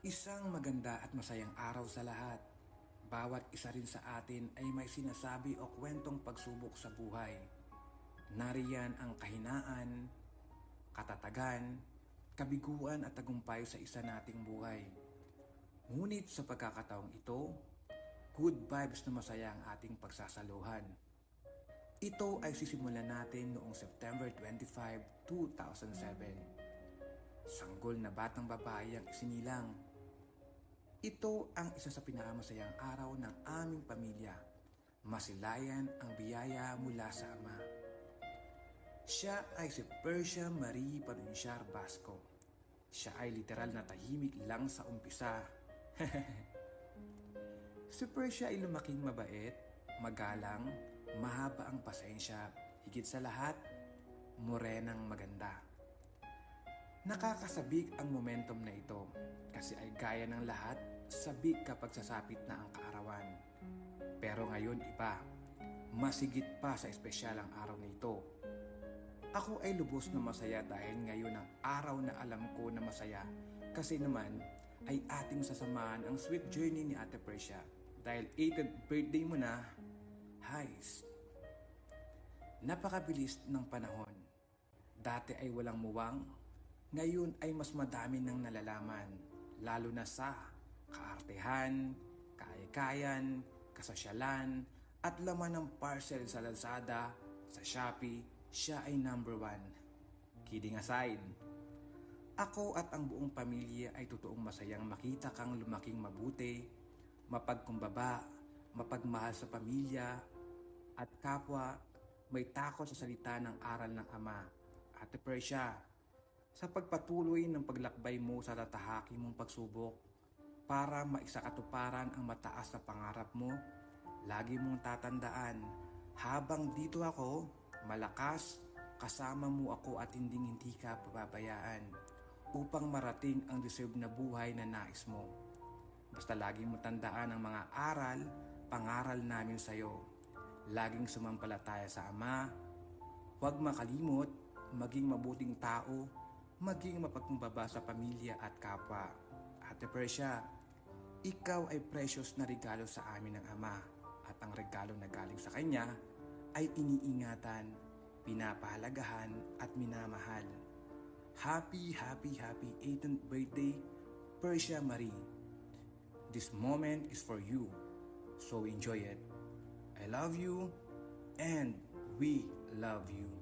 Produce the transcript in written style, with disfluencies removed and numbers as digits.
Isang maganda at masayang araw sa lahat. Bawat isa rin sa atin ay may sinasabi o kwentong pagsubok sa buhay. Nariyan ang kahinaan, katatagan, kabiguan at tagumpay sa isa nating buhay. Ngunit sa pagkakataong ito, good vibes na masaya ang ating pagsasaluhan. Ito ay sisimulan natin noong September 25, 2007. Sanggol na batang babae ang isinilang. Ito ang isa sa pinakamasayang araw ng aming pamilya. Masilayan ang biyaya mula sa ama. Siya ay si Persia Marie Panunciar Basco. Siya ay literal na tahimik lang sa umpisa. Si Persia ay lumaking mabait, magalang, mahaba ang pasensya, higit sa lahat, morenang maganda. Nakakasabik ang momentum na ito kasi ay gaya ng lahat, sabik kapag sasapit na ang kaarawan. Pero ngayon iba, masigit pa sa espesyal ang araw na ito. Ako ay lubos na masaya dahil ngayon ang araw na alam ko na masaya kasi naman ay ating sasamahan ang sweet journey ni Ate Persia dahil 8th birthday mo na, Heist. Napakabilis ng panahon. Dati ay walang muwang, ngayon ay mas madami ng nalalaman, lalo na sa kaartehan, kaayakayan, kasosyalan, at laman ng parcel sa Lazada, sa Shopee, siya ay number 1. Kidding aside, ako at ang buong pamilya ay totoong masayang makita kang lumaking mabuti, mapagkumbaba, mapagmahal sa pamilya, at kapwa may takot sa salita ng aral ng ama. Ate Persia, sa pagpatuloy ng paglakbay mo sa tatahaki mong pagsubok para maisakatuparan ang mataas na pangarap mo, lagi mong tatandaan, habang dito ako, malakas, kasama mo ako at hindi ka pababayaan upang marating ang deserve na buhay na nais mo. Basta lagi mo tandaan ang mga aral, pangaral namin sa iyo. Laging sumampalataya sa Ama, huwag makalimot, maging mabuting tao, maging mapagkumbaba sa pamilya at kapwa. Ate Persia, ikaw ay precious na regalo sa amin ng Ama at ang regalo na galing sa Kanya ay iniingatan, pinapahalagahan at minamahal. Happy 18th birthday, Persia Marie. This moment is for you, so enjoy it. I love you and we love you.